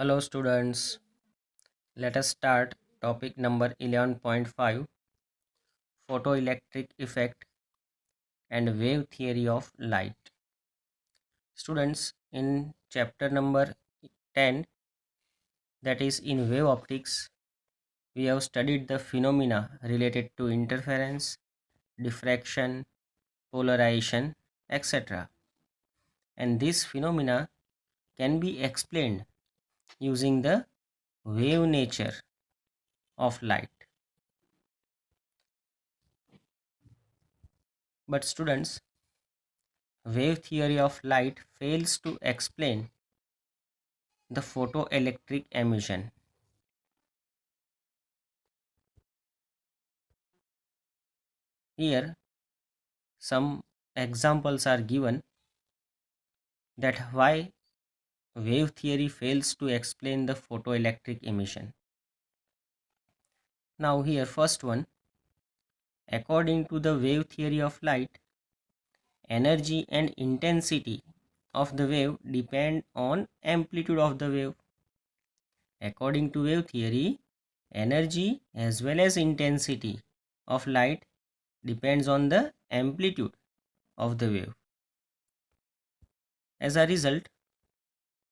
Hello students, let us start topic number 11.5, photoelectric effect and wave theory of light. Students, in chapter number 10, that is in wave optics, we have studied the phenomena related to interference, diffraction, polarization, etc. And this phenomena can be explained using the wave nature of light. But students, wave theory of light fails to explain the photoelectric emission. Here, some examples are given that why wave theory fails to explain the photoelectric emission. Now here, first one, according to the wave theory of light, energy and intensity of the wave depend on amplitude of the wave. According to wave theory, energy as well as intensity of light depends on the amplitude of the wave. As a result,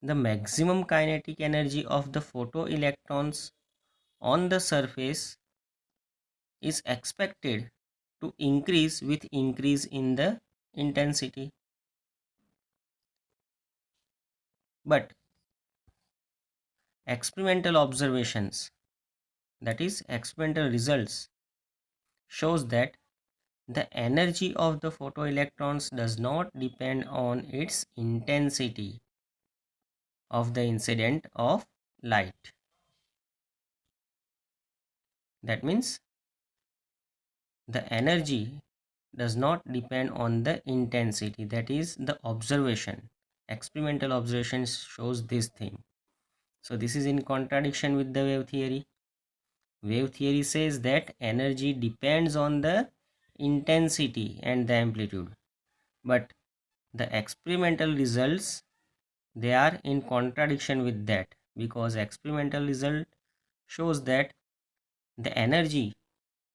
the maximum kinetic energy of the photoelectrons on the surface is expected to increase with increase in the intensity. But experimental observations, that is experimental results, shows that the energy of the photoelectrons does not depend on its intensity of the incident of light. That means the energy does not depend on the intensity, that is the observation. Experimental observation shows this thing. So this is in contradiction with the wave theory. Wave theory says that energy depends on the intensity and the amplitude, but the experimental results, they are in contradiction with that, because experimental result shows that the energy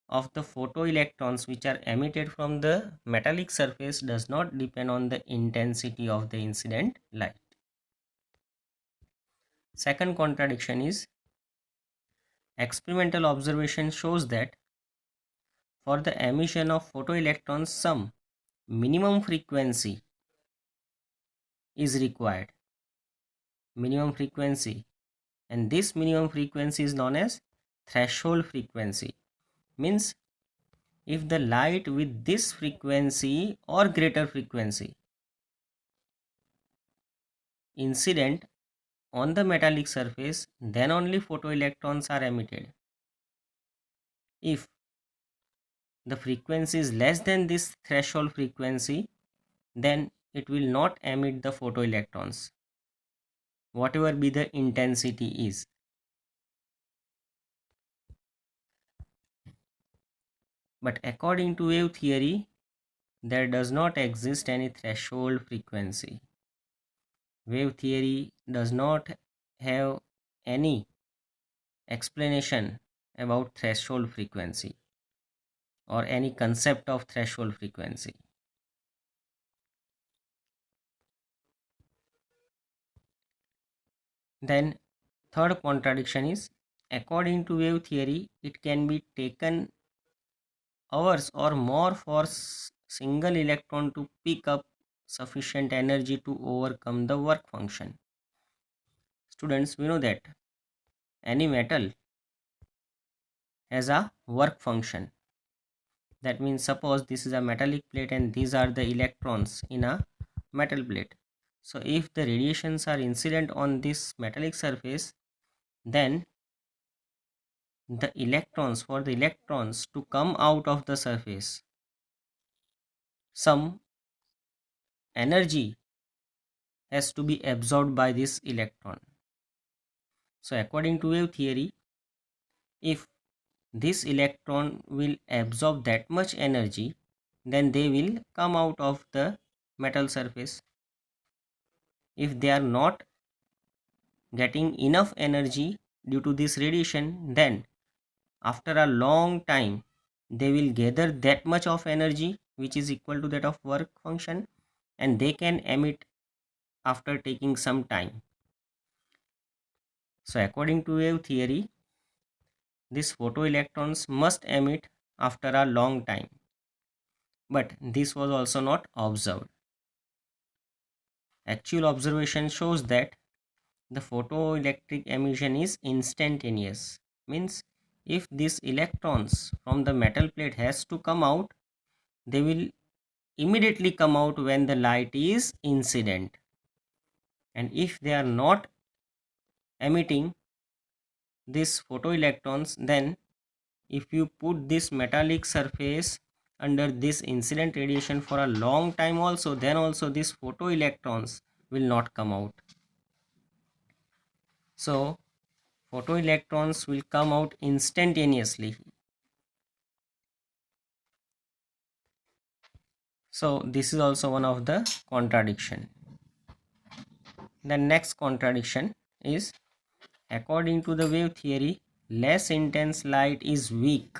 of the photoelectrons which are emitted from the metallic surface does not depend on the intensity of the incident light. Second contradiction is experimental observation shows that for the emission of photoelectrons some minimum frequency is required. Minimum frequency, and this minimum frequency is known as threshold frequency. Means if the light with this frequency or greater frequency incident on the metallic surface, then only photoelectrons are emitted. If the frequency is less than this threshold frequency, then it will not emit the photoelectrons, whatever be the intensity is. But according to wave theory, there does not exist any threshold frequency. Wave theory does not have any explanation about threshold frequency or any concept of threshold frequency. Then third contradiction is, according to wave theory, it can be taken hours or more for single electron to pick up sufficient energy to overcome the work function. Students, we know that any metal has a work function. That means suppose this is a metallic plate and these are the electrons in a metal plate. So if the radiations are incident on this metallic surface, then the electrons, for the electrons to come out of the surface, some energy has to be absorbed by this electron. So according to wave theory, if this electron will absorb that much energy, then they will come out of the metal surface. If they are not getting enough energy due to this radiation, then after a long time they will gather that much of energy which is equal to that of work function, and they can emit after taking some time. So according to wave theory, these photoelectrons must emit after a long time, but this was also not observed. Actual observation shows that the photoelectric emission is instantaneous. Means if these electrons from the metal plate has to come out, they will immediately come out when the light is incident. And if they are not emitting these photoelectrons, then if you put this metallic surface under this incident radiation for a long time also, then also these photoelectrons will not come out. So photoelectrons will come out instantaneously. So this is also one of the contradiction. The next contradiction is, according to the wave theory, less intense light is weak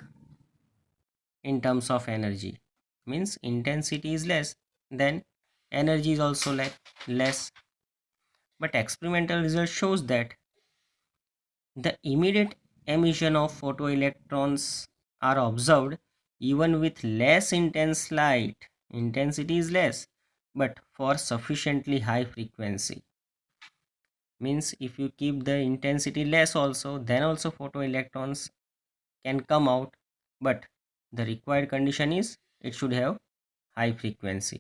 in terms of energy. Means intensity is less, then energy is also less. But experimental result shows that the immediate emission of photoelectrons are observed even with less intense light. Intensity is less, but for sufficiently high frequency. Means if you keep the intensity less also, then also photoelectrons can come out, but the required condition is it should have high frequency.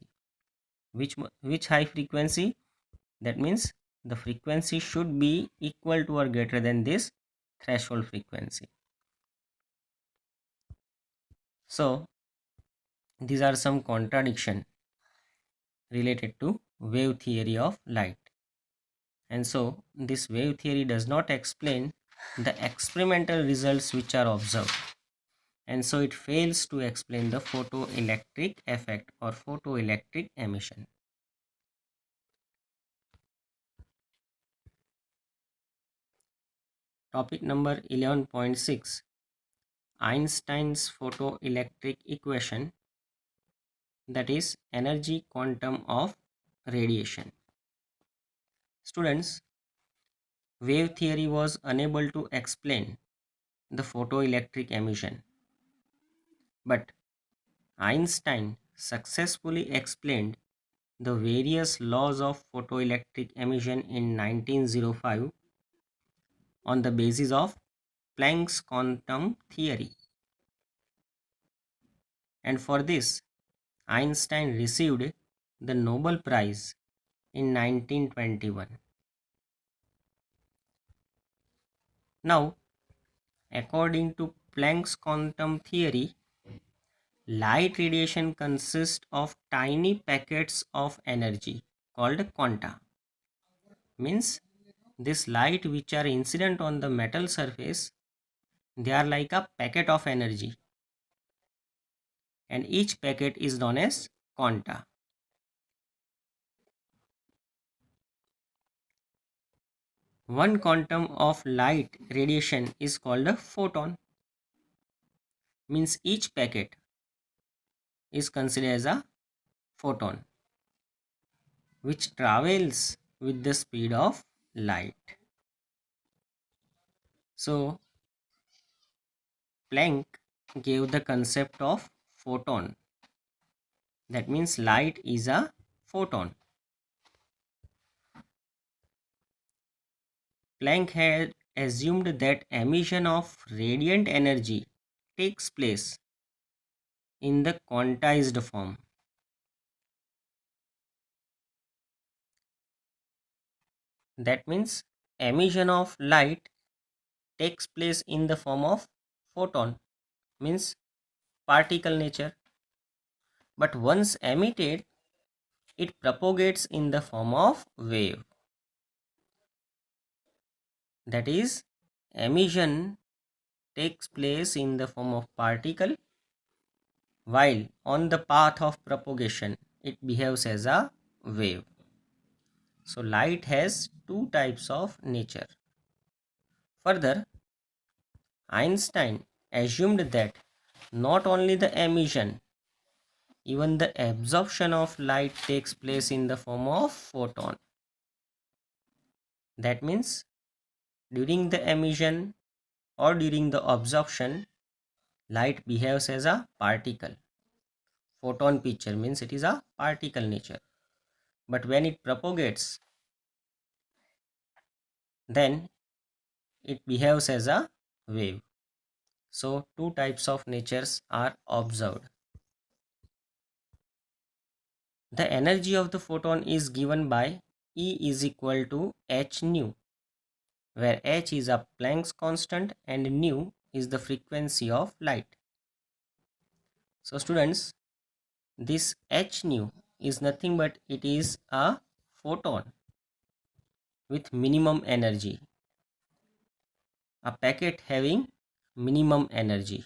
Which high frequency? That means the frequency should be equal to or greater than this threshold frequency. So these are some contradiction related to wave theory of light. And so this wave theory does not explain the experimental results which are observed, and so it fails to explain the photoelectric effect or photoelectric emission. Topic number 11.6, Einstein's photoelectric equation, that is energy quantum of radiation. Students, wave theory was unable to explain the photoelectric emission, but Einstein successfully explained the various laws of photoelectric emission in 1905 on the basis of Planck's quantum theory. And for this, Einstein received the Nobel Prize in 1921. Now, according to Planck's quantum theory, light radiation consists of tiny packets of energy called quanta. Means this light which are incident on the metal surface, they are like a packet of energy, and each packet is known as quanta. One quantum of light radiation is called a photon. Means each packet is considered as a photon which travels with the speed of light. So Planck gave the concept of photon. That means light is a photon. Planck had assumed that emission of radiant energy takes place in the quantized form. That means emission of light takes place in the form of photon, means particle nature, but once emitted, it propagates in the form of wave. That is, emission takes place in the form of particle, while on the path of propagation it behaves as a wave. So light has two types of nature. Further, Einstein assumed that not only the emission, even the absorption of light takes place in the form of photon. That means during the emission or during the absorption, light behaves as a particle. Photon picture means it is a particle nature. But when it propagates, then it behaves as a wave. So two types of natures are observed. The energy of the photon is given by E is equal to h nu, where h is a Planck's constant and nu is the frequency of light. So students, this h nu is nothing but it is a photon with minimum energy, a packet having minimum energy.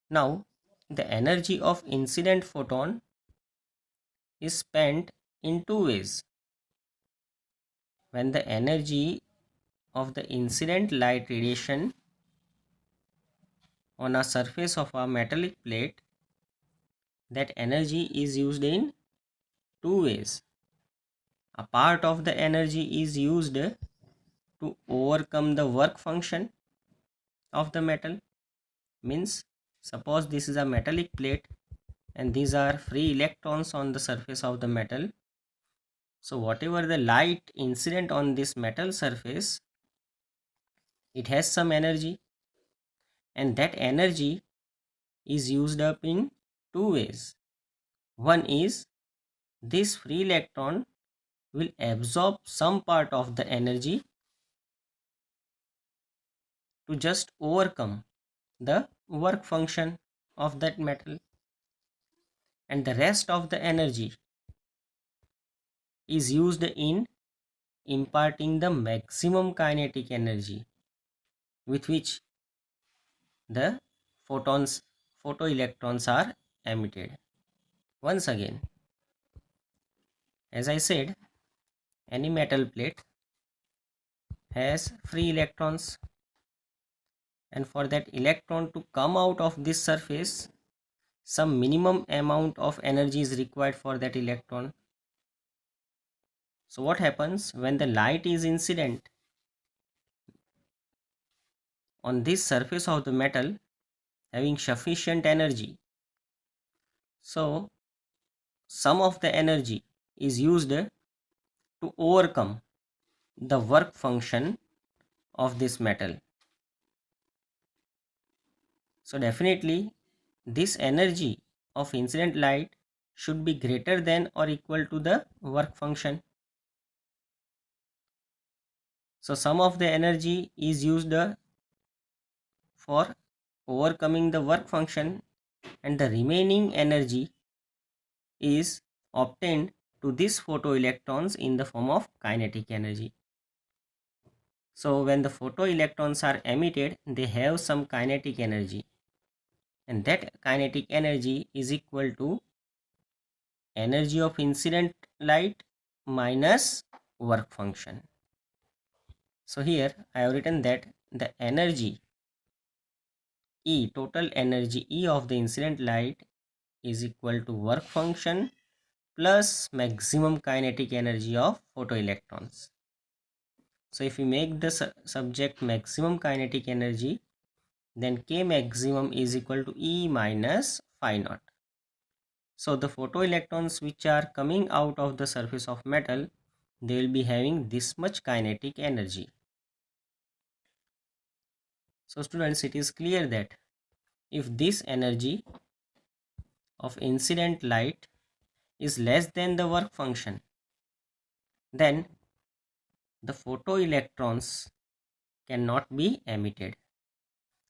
Now, the energy of incident photon is spent in two ways. When the energy of the incident light radiation on a surface of a metallic plate, that energy is used in two ways. A part of the energy is used to overcome the work function of the metal. Means, suppose this is a metallic plate and these are free electrons on the surface of the metal. So whatever the light incident on this metal surface, it has some energy, and that energy is used up in two ways. One is this free electron will absorb some part of the energy to just overcome the work function of that metal, and the rest of the energy is used in imparting the maximum kinetic energy with which the photons photoelectrons are emitted. Once again, as I said, any metal plate has free electrons, and for that electron to come out of this surface, some minimum amount of energy is required for that electron. So what happens when the light is incident on this surface of the metal having sufficient energy? So some of the energy is used to overcome the work function of this metal. So definitely this energy of incident light should be greater than or equal to the work function. So some of the energy is used for overcoming the work function, and the remaining energy is obtained to these photoelectrons in the form of kinetic energy. So when the photoelectrons are emitted, they have some kinetic energy, and that kinetic energy is equal to energy of incident light minus work function. So here I have written that the energy E, total energy E of the incident light is equal to work function plus maximum kinetic energy of photoelectrons. So if we make the subject maximum kinetic energy, then K maximum is equal to E minus phi naught. So the photoelectrons which are coming out of the surface of metal, they will be having this much kinetic energy. So students, it is clear that if this energy of incident light is less than the work function, then the photoelectrons cannot be emitted.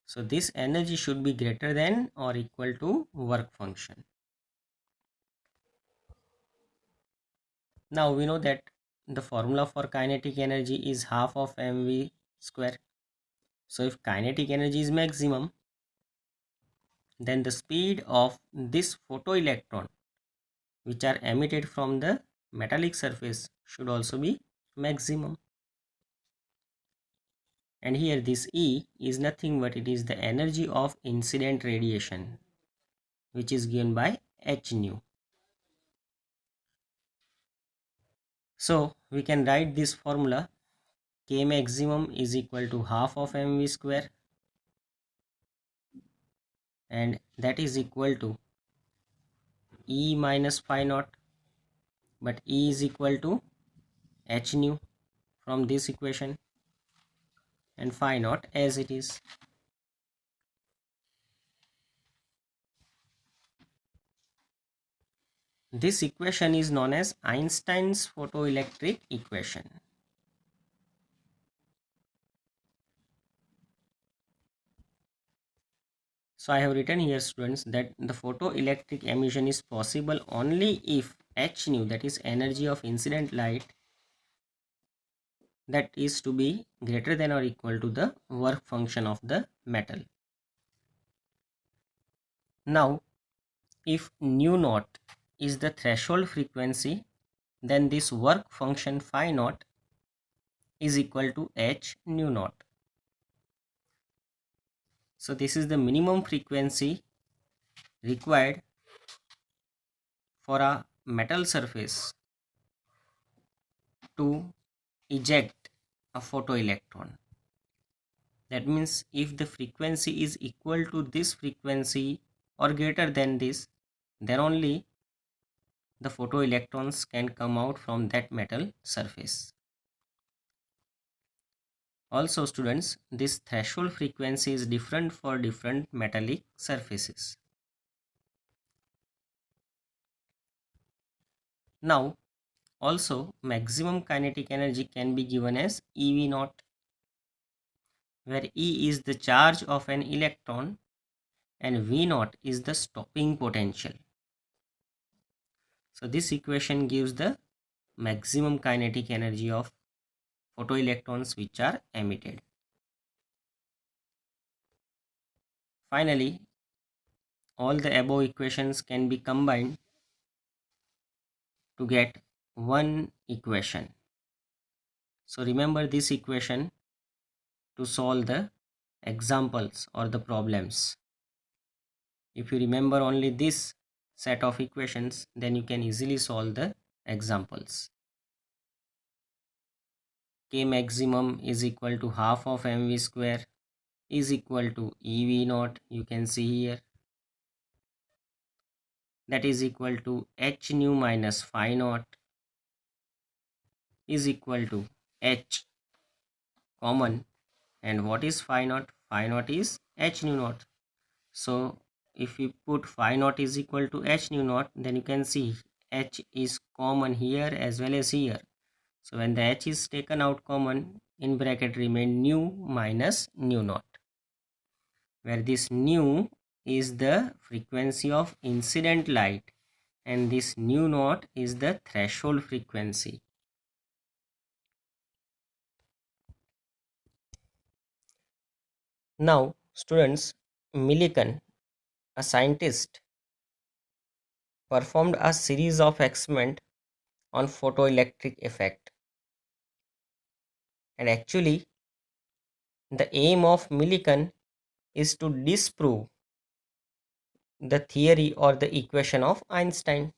So this energy should be greater than or equal to work function. Now we know that the formula for kinetic energy is half of mv square. So if kinetic energy is maximum, then the speed of this photoelectron which are emitted from the metallic surface should also be maximum. And here this E is nothing but it is the energy of incident radiation, which is given by h nu. So we can write this formula: K maximum is equal to half of mv square, and that is equal to E minus phi naught, but E is equal to h nu from this equation, and phi naught as it is. This equation is known as Einstein's photoelectric equation. So I have written here, students, that the photoelectric emission is possible only if h nu, that is energy of incident light, that is to be greater than or equal to the work function of the metal. Now, if nu naught is the threshold frequency, then this work function phi naught is equal to h nu naught. So this is the minimum frequency required for a metal surface to eject a photoelectron. That means if the frequency is equal to this frequency or greater than this, then only the photoelectrons can come out from that metal surface. Also, students, this threshold frequency is different for different metallic surfaces. Now, also maximum kinetic energy can be given as EV naught, where E is the charge of an electron and V naught is the stopping potential. So this equation gives the maximum kinetic energy of photoelectrons which are emitted. Finally, all the above equations can be combined to get one equation. So remember this equation to solve the examples or the problems. If you remember only this set of equations, then you can easily solve the examples. K maximum is equal to half of mv square is equal to EV naught, you can see here, that is equal to h nu minus phi naught is equal to h common, and what is phi naught? Phi naught is h nu naught. So if we put phi naught is equal to h nu naught, then you can see h is common here as well as here. So when the h is taken out common, in bracket remain nu minus nu naught, where this nu is the frequency of incident light and this nu naught is the threshold frequency. Now, students, Millikan, a scientist, performed a series of experiments on photoelectric effect, and actually the aim of Millikan is to disprove the theory or the equation of Einstein.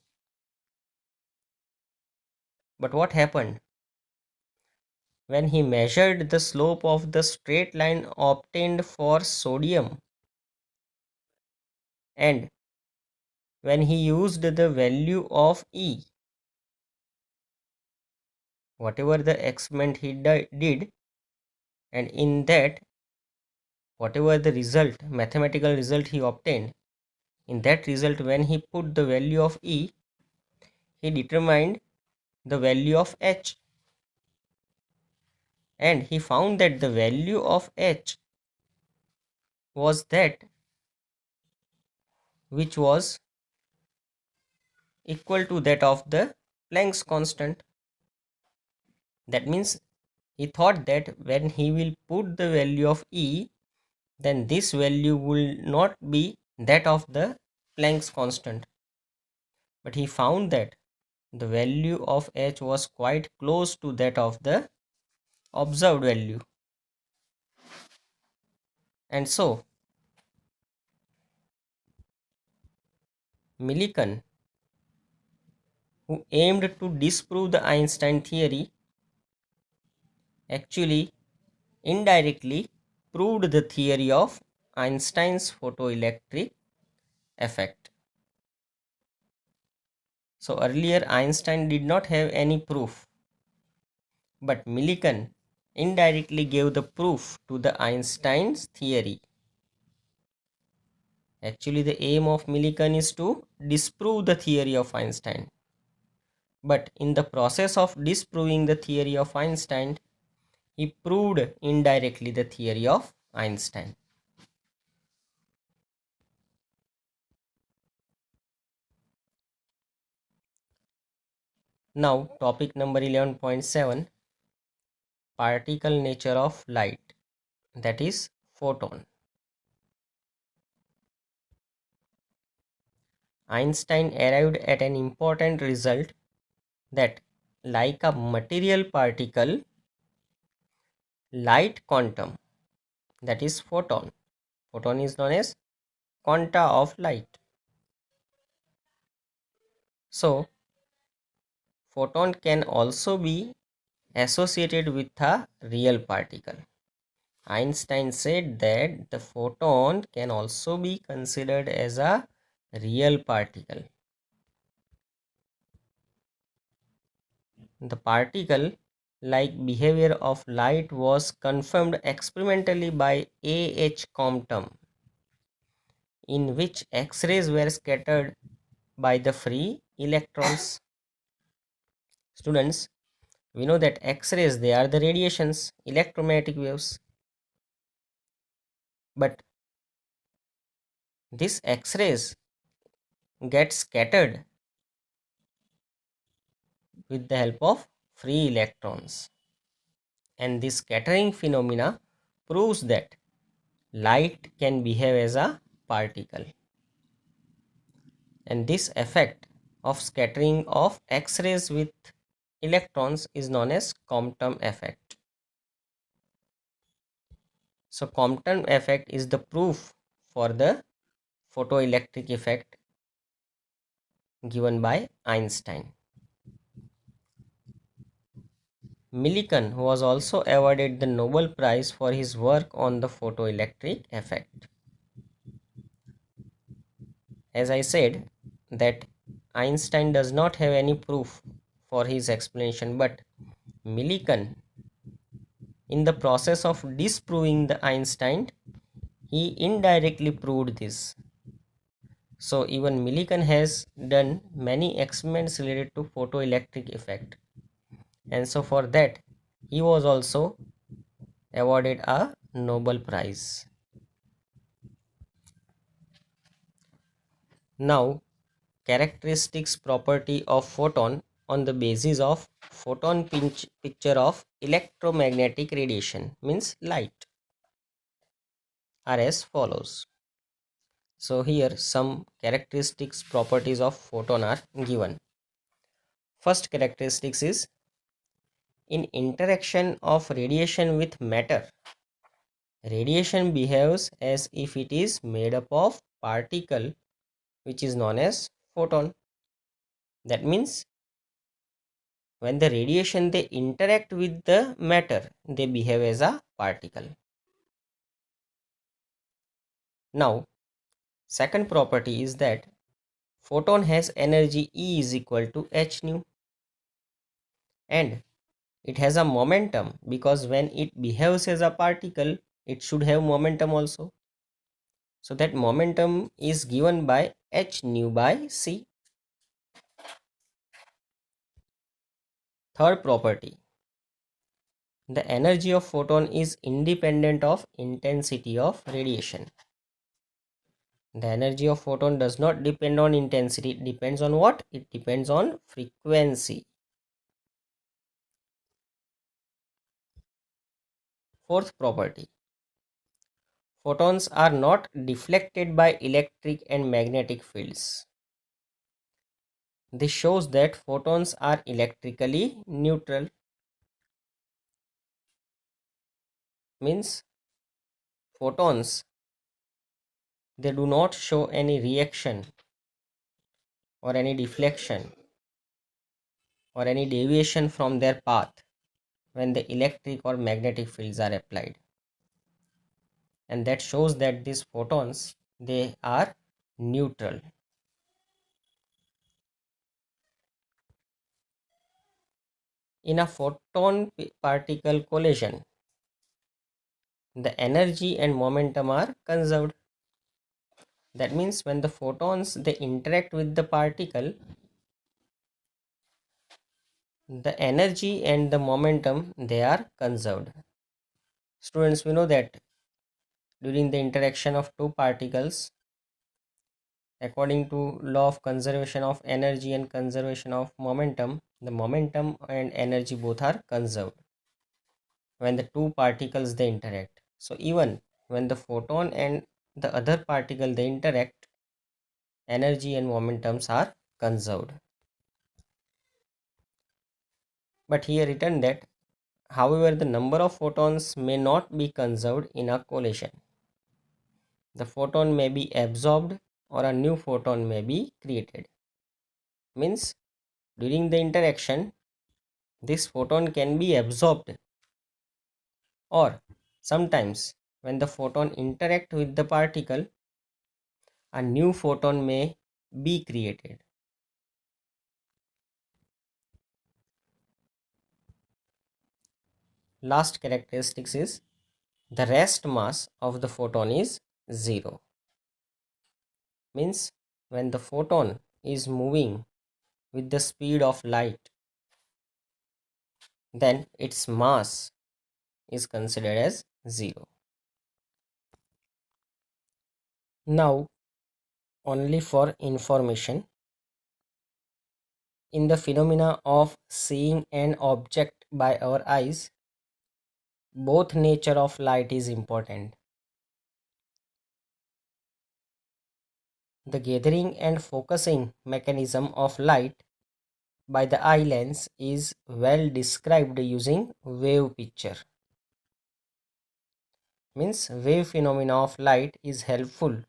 But what happened? When he measured the slope of the straight line obtained for sodium, and when he used the value of E, whatever the experiment he did, and in that whatever the result, mathematical result he obtained, in that result when he put the value of E, he determined the value of H, and he found that the value of H was that which was equal to that of the Planck's constant. That means he thought that when he will put the value of E, then this value will not be that of the Planck's constant, but he found that the value of h was quite close to that of the observed value. And so Millikan, who aimed to disprove the Einstein theory, actually indirectly proved the theory of Einstein's photoelectric effect. So earlier Einstein did not have any proof, but Millikan indirectly gave the proof to the Einstein's theory. Actually, the aim of Millikan is to disprove the theory of Einstein. But in the process of disproving the theory of Einstein, he proved indirectly the theory of Einstein. Now, topic number 11.7, particle nature of light, that is photon. Einstein arrived at an important result that, like a material particle, light quantum, that is photon. Photon is known as quanta of light. So, photon can also be associated with a real particle. Einstein said that the photon can also be considered as a real particle. The particle like behavior of light was confirmed experimentally by A. H. Compton, in which X-rays were scattered by the free electrons. Students, we know that X-rays, they are the radiations, electromagnetic waves, but this X-rays get scattered with the help of free electrons, and this scattering phenomena proves that light can behave as a particle, and this effect of scattering of X-rays with electrons is known as Compton effect. So Compton effect is the proof for the photoelectric effect given by Einstein. Millikan was also awarded the Nobel Prize for his work on the photoelectric effect. As I said, that Einstein does not have any proof for his explanation, but Millikan, in the process of disproving the Einstein, he indirectly proved this. So even Millikan has done many experiments related to photoelectric effect, and so for that he was also awarded a Nobel Prize. Now, characteristics property of photon on the basis of photon picture of electromagnetic radiation, means light, are as follows. So here some characteristics properties of photon are given. First characteristics is, in interaction of radiation with matter, radiation behaves as if it is made up of particle, which is known as photon. That means when the radiation they interact with the matter, they behave as a particle. Now, second property is that photon has energy E is equal to h nu, and it has a momentum because when it behaves as a particle, it should have momentum also. So that momentum is given by h nu by c. Third property, the energy of photon is independent of intensity of radiation. The energy of photon does not depend on intensity. It depends on what? It depends on frequency. Fourth property, Photons are not deflected by electric and magnetic fields. This shows that photons are electrically neutral, means photons, they do not show any reaction or any deflection or any deviation from their path when the electric or magnetic fields are applied. And that shows that these photons, they are neutral. In a photon particle collision, the energy and momentum are conserved. That means when the photons, they interact with the particle, the energy and the momentum, they are conserved. Students, we know that during the interaction of two particles, according to law of conservation of energy and conservation of momentum, the momentum and energy both are conserved when the two particles, they interact. So even when the photon and the other particle, they interact, energy and momentums are conserved. But here written that, however, the number of photons may not be conserved in a collision. The photon may be absorbed or a new photon may be created. Means during the interaction, this photon can be absorbed, or sometimes when the photon interact with the particle, a new photon may be created. Last characteristics is the rest mass of the photon is 0. Means when the photon is moving with the speed of light, then its mass is considered as 0. Now, only for information, in the phenomena of seeing an object by our eyes, both nature of light is important. The gathering and focusing mechanism of light by the eye lens is well described using wave picture. Means wave phenomena of light is helpful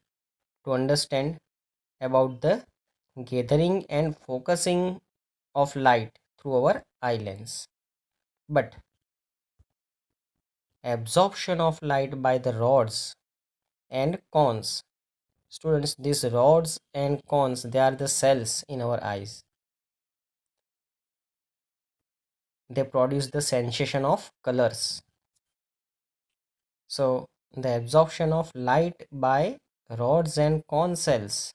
to understand about the gathering and focusing of light through our eye lens. But absorption of light by the rods and cones, students, these rods and cones, they are the cells in our eyes. They produce the sensation of colors. So the absorption of light by rods and cone cells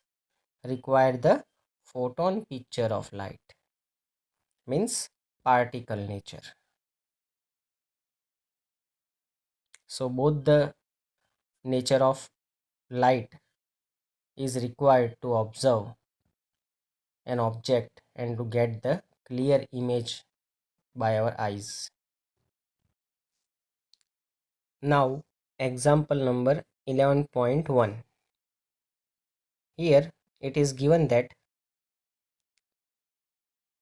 require the photon picture of light, means particle nature. So both the nature of light is required to observe an object and to get the clear image by our eyes. Now example number 11.1. Here it is given that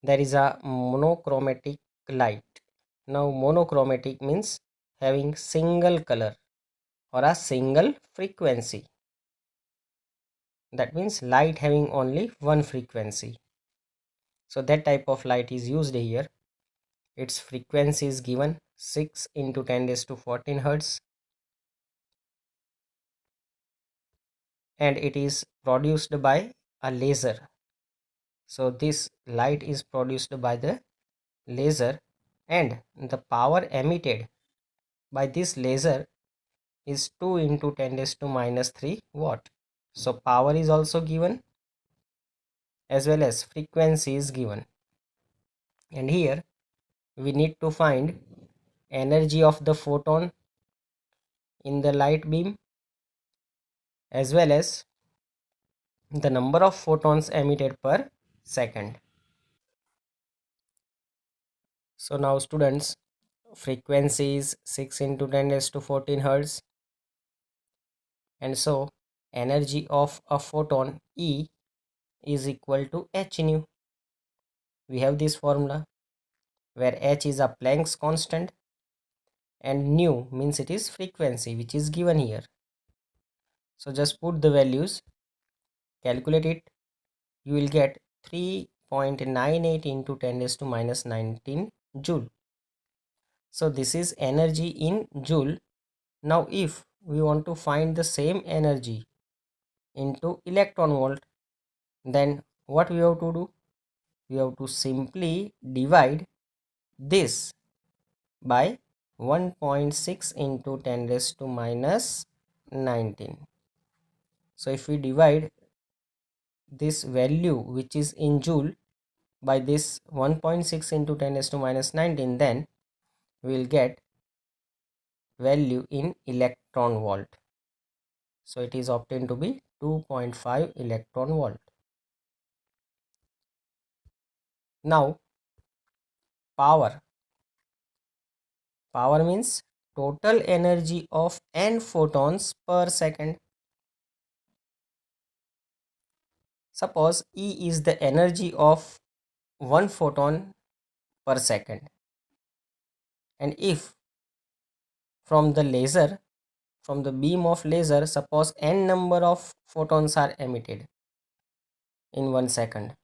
there is a monochromatic light. Now monochromatic means having single color or a single frequency. That means light having only one frequency. So that type of light is used here. Its frequency is given 6 into 10 raised to 14 hertz, and it is produced by a laser. So this light is produced by the laser, and the power emitted by this laser is 2 into 10 raised to minus 3 watt. So power is also given as well as frequency is given, and here we need to find energy of the photon in the light beam as well as the number of photons emitted per second. So now students, frequency is 6 into 10 raised to 14 hertz, And so energy of a photon E is equal to h nu. We have this formula where h is a Planck's constant and nu means it is frequency, which is given here. So just put the values, calculate it, you will get 3.98 into 10 raised to minus 19 joule. So this is energy in joule. Now if we want to find the same energy into electron volt, then what we have to do? We have to simply divide this by 1.6 into 10 raised to minus 19. So if we divide this value which is in joule by this 1.6 into 10 raised to minus 19, then we will get value in electron volt. So it is obtained to be 2.5 electron volt. Now power means total energy of n photons per second. Suppose E is the energy of one photon per second, and if from the beam of laser, suppose n number of photons are emitted in 1 second,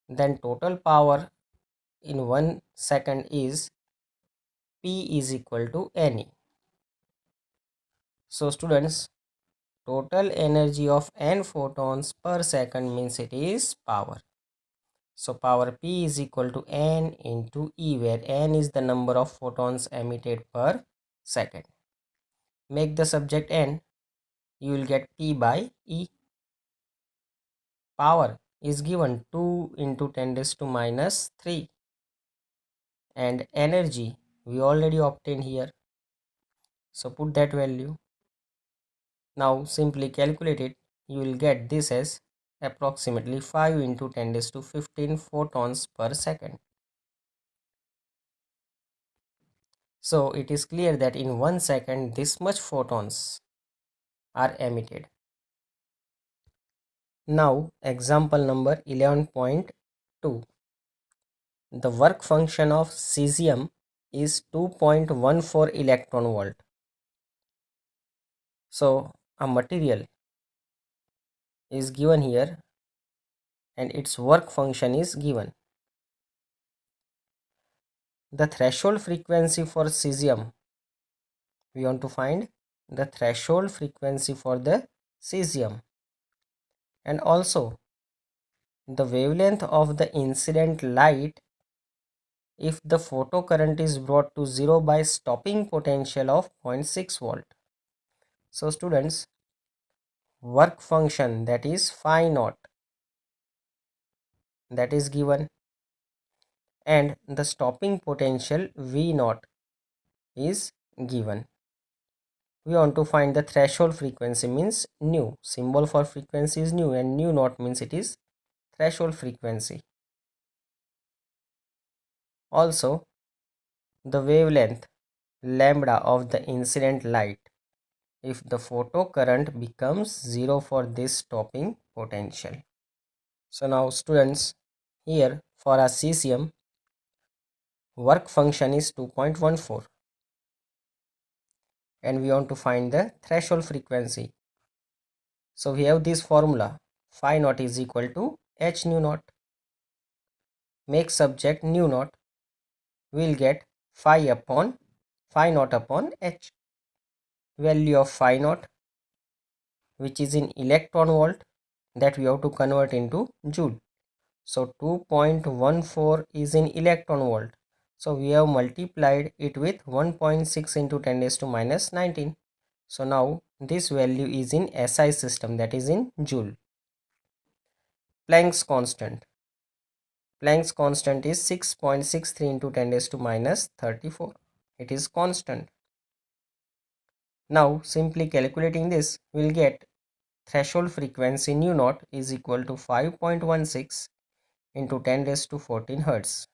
then total power in 1 second is P is equal to Ne. So students, total energy of n photons per second means it is power. So power P is equal to N into E, where N is the number of photons emitted per second. Make the subject N, you will get P by E. Power is given 2 into 10 raised to minus 3, and energy we already obtained here. So put that value. Now simply calculate it. You will get this as approximately 5 into 10 raised to 15 photons per second. So it is clear that in 1 second this much photons are emitted. Now example number 11.2. The work function of cesium is 2.14 electron volt. So a material is given here and its work function is given. The threshold frequency for cesium, we want to find the threshold frequency for the cesium, and also the wavelength of the incident light if the photocurrent is brought to zero by stopping potential of 0.6 volt. So students, work function, that is phi naught, that is given, and the stopping potential V naught is given. We want to find the threshold frequency, means nu. Symbol for frequency is nu, and nu naught means it is threshold frequency. Also the wavelength lambda of the incident light if the photocurrent becomes zero for this stopping potential. So now students, here for our cesium, work function is 2.14, and we want to find the threshold frequency. So we have this formula, phi naught is equal to h nu naught. Make subject nu naught, we will get phi naught upon h. Value of phi naught, which is in electron volt, that we have to convert into joule. So 2.14 is in electron volt. So we have multiplied it with 1.6 into 10 raised to minus 19. So now this value is in SI system, that is in joule. Planck's constant. Planck's constant is 6.63 into 10 raised to minus 34. It is constant. Now simply calculating this, we will get threshold frequency nu naught is equal to 5.16 into 10 raised to 14 hertz.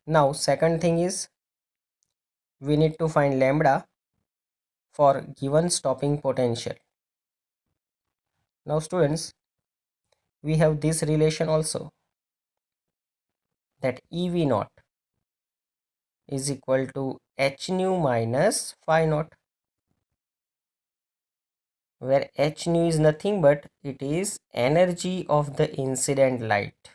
Now second thing is, we need to find lambda. for given stopping potential. Now students, we have this relation also, that EV naught is equal to h nu minus phi naught, where h nu is nothing but it is energy of the incident light.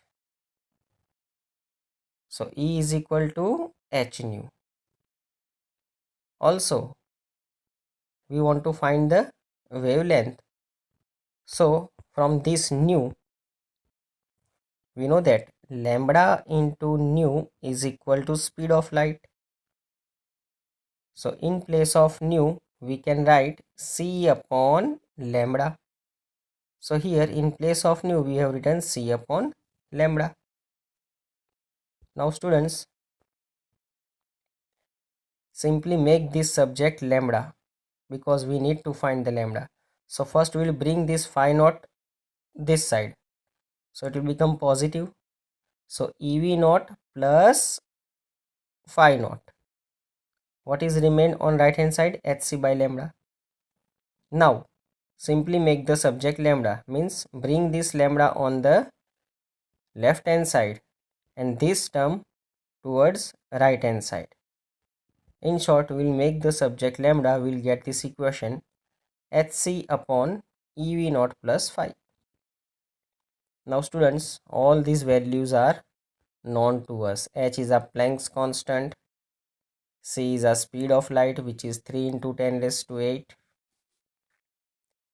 So E is equal to h nu. Also, we want to find the wavelength. So from this nu, we know that lambda into nu is equal to speed of light. So in place of nu, we can write c upon lambda. So here in place of nu, we have written c upon lambda. Now students, simply make this subject lambda, because we need to find the lambda. So first we will bring this phi naught this side, so it will become positive. So EV naught plus phi naught, what is remain on right hand side? Hc by lambda. Now simply make the subject lambda, means bring this lambda on the left hand side and this term towards right hand side. In short, we'll make the subject lambda, we'll get this equation Hc upon EV naught plus phi. Now students, all these values are known to us. H is a Planck's constant, c is a speed of light, which is 3 into 10 raised to 8,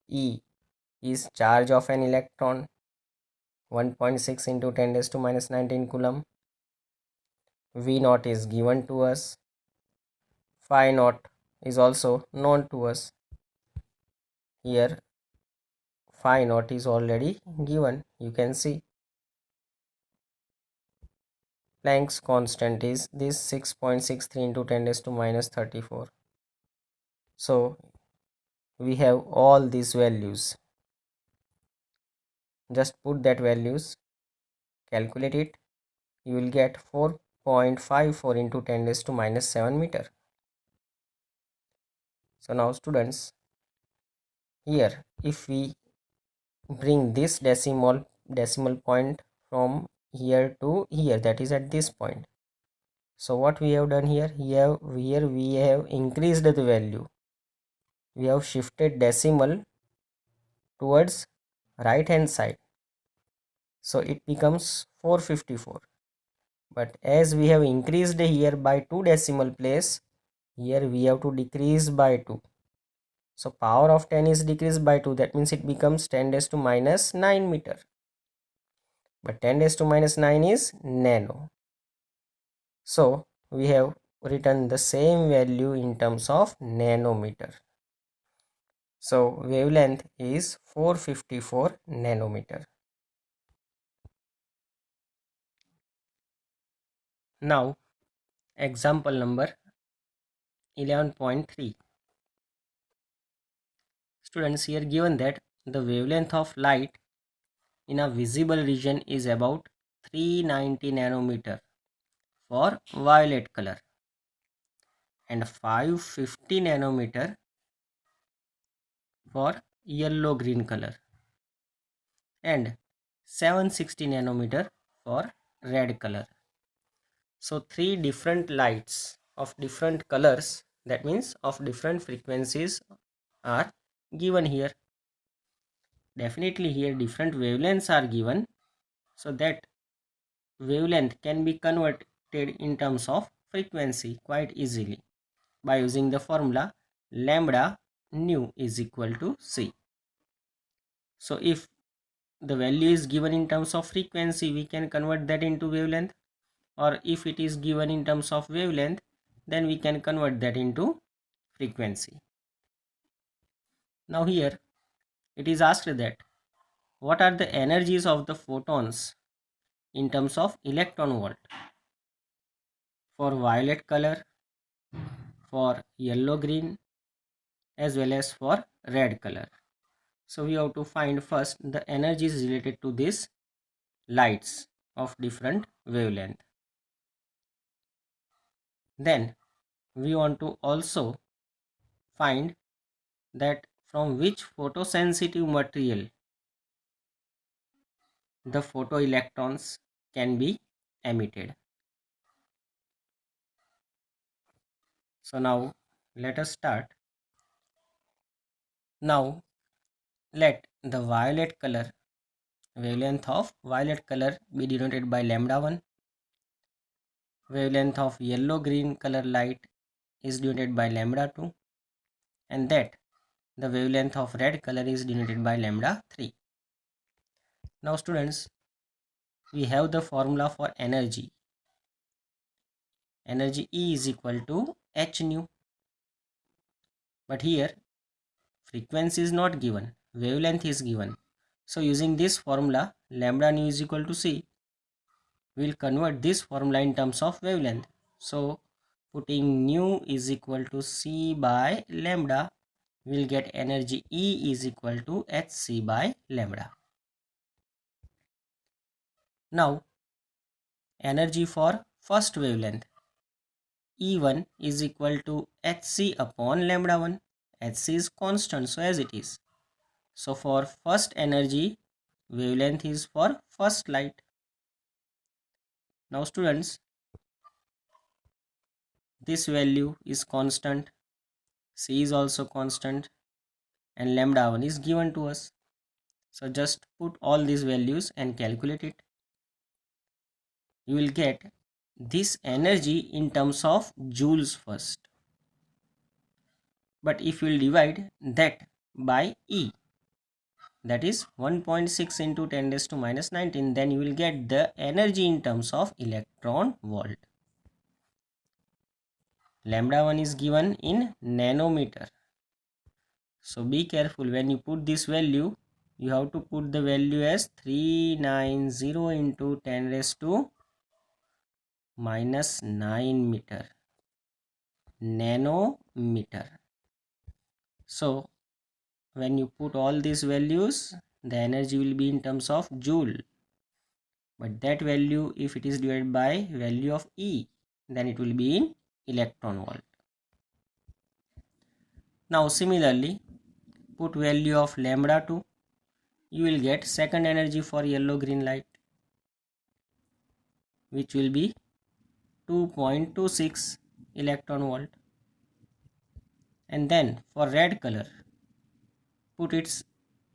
E is charge of an electron, 1.6 into 10 raised to minus 19 coulomb, V naught is given to us, phi naught is also known to us. Here phi naught is already given, you can see. Planck's constant is this 6.63 into 10 raised to minus 34. So we have all these values. Just put that values, calculate it, you will get 4.54 into 10 raised to minus 7 meter. So now students, here if we bring this decimal point from here to here, that is at this point. So what we have done here, here we have increased the value, we have shifted decimal towards right hand side, so it becomes 454. But as we have increased here by 2 decimal place, here we have to decrease by 2. So power of 10 is decreased by 2, that means it becomes 10 raised to minus 9 meter. But 10 raised to minus 9 is nano. So we have written the same value in terms of nanometer. So wavelength is 454 nanometer. Now example number 11.3. Students, here given that the wavelength of light in a visible region is about 390 nanometer for violet color and 550 nanometer for yellow green color and 760 nanometer for red color. So three different lights of different colors, that means of different frequencies, are given here. Definitely here different wavelengths are given, so that wavelength can be converted in terms of frequency quite easily by using the formula lambda nu is equal to c. So if the value is given in terms of frequency, we can convert that into wavelength, or if it is given in terms of wavelength, then we can convert that into frequency. Now here it is asked that what are the energies of the photons in terms of electron volt for violet color, for yellow green, as well as for red color. So we have to find first the energies related to these lights of different wavelength. Then we want to also find that from which photosensitive material the photoelectrons can be emitted. So now let us start. Now let the violet color, wavelength of violet color, be denoted by lambda 1. Wavelength of yellow green color light is denoted by lambda 2, and that the wavelength of red color is denoted by lambda 3. Now students, we have the formula for energy. Energy E is equal to h nu, but here frequency is not given, wavelength is given. So using this formula, lambda nu is equal to C, we will convert this formula in terms of wavelength. So putting nu is equal to C by lambda, we will get energy E is equal to hc by lambda. Now energy for first wavelength, E1 is equal to hc upon lambda 1. hc is constant, so as it is. So for first energy, wavelength is for first light. Now students, this value is constant, c is also constant, and lambda 1 is given to us. So just put all these values and calculate it. You will get this energy in terms of joules first. But if you will divide that by E, that is 1.6 into 10 raised to minus 19, then you will get the energy in terms of electron volt. Lambda 1 is given in nanometer. So be careful when you put this value, you have to put the value as 390 into 10 raised to minus 9 meter, nanometer. So when you put all these values, the energy will be in terms of joule, but that value, if it is divided by value of E, then it will be in electron volt. Now similarly, put value of lambda 2, you will get second energy for yellow green light, which will be 2.26 electron volt. And then for red color, put its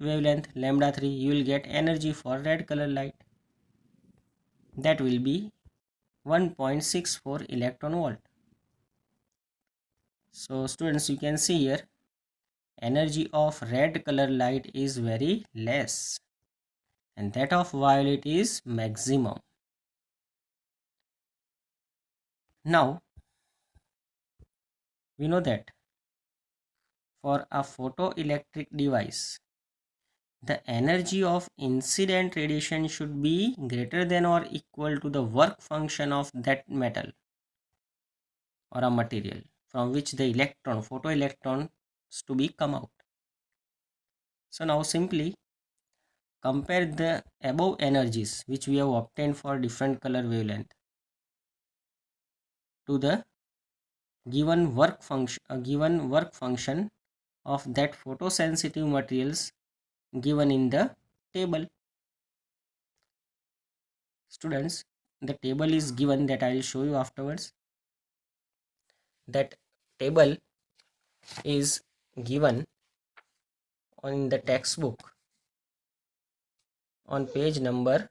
wavelength lambda 3, you will get energy for red color light, that will be 1.64 electron volt. So students, you can see here energy of red color light is very less and that of violet is maximum. Now we know that for a photoelectric device, the energy of incident radiation should be greater than or equal to the work function of that metal or a material from which the electron, photoelectrons, to be come out. So now simply compare the above energies which we have obtained for different color wavelength to the given work function of that photosensitive materials given in the table. Students, the table is given, that I will show you afterwards. That table is given on the textbook on page number,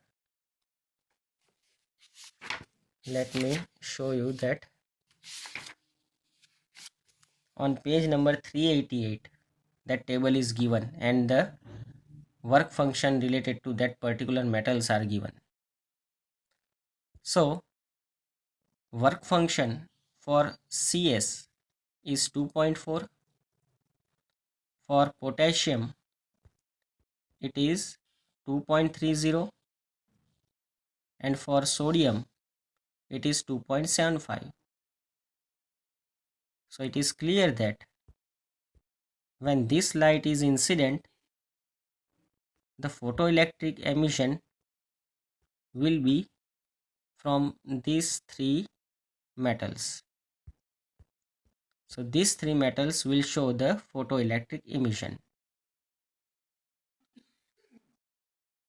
let me show you that, on page number 388 that table is given and the work function related to that particular metals are given. So work function for CS is 2.4, for potassium it is 2.30, and for sodium it is 2.75. So it is clear that when this light is incident, the photoelectric emission will be from these three metals. So these three metals will show the photoelectric emission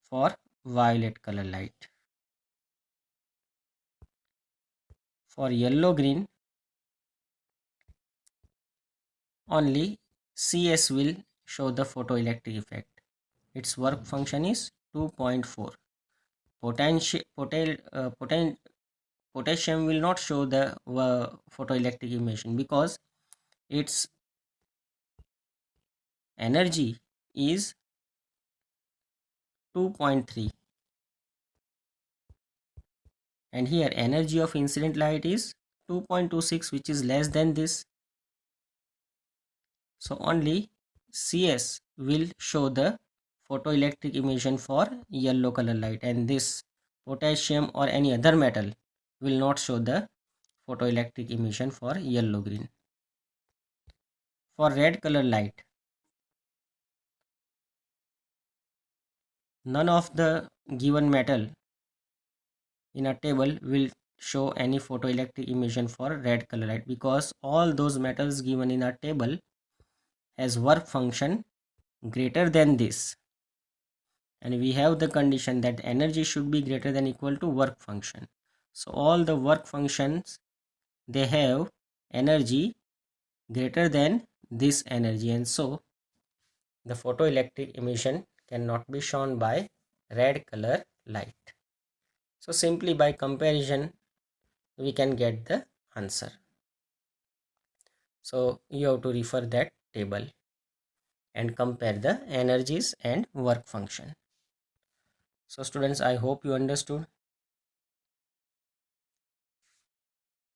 for violet color light. For yellow green, only CS will show the photoelectric effect. Its work function is 2.4. Potassium will not show the photoelectric emission because its energy is 2.3, and here energy of incident light is 2.26, which is less than this. So only CS will show the photoelectric emission for yellow color light, and this potassium or any other metal will not show the photoelectric emission for yellow green. For red color light, none of the given metal in a table will show any photoelectric emission for red color light, because all those metals given in a table has work function greater than this, and we have the condition that energy should be greater than equal to work function. So all the work functions, they have energy greater than this energy, and so the photoelectric emission cannot be shown by red color light. So simply by comparison we can get the answer. So you have to refer that table and compare the energies and work function. So students, I hope you understood.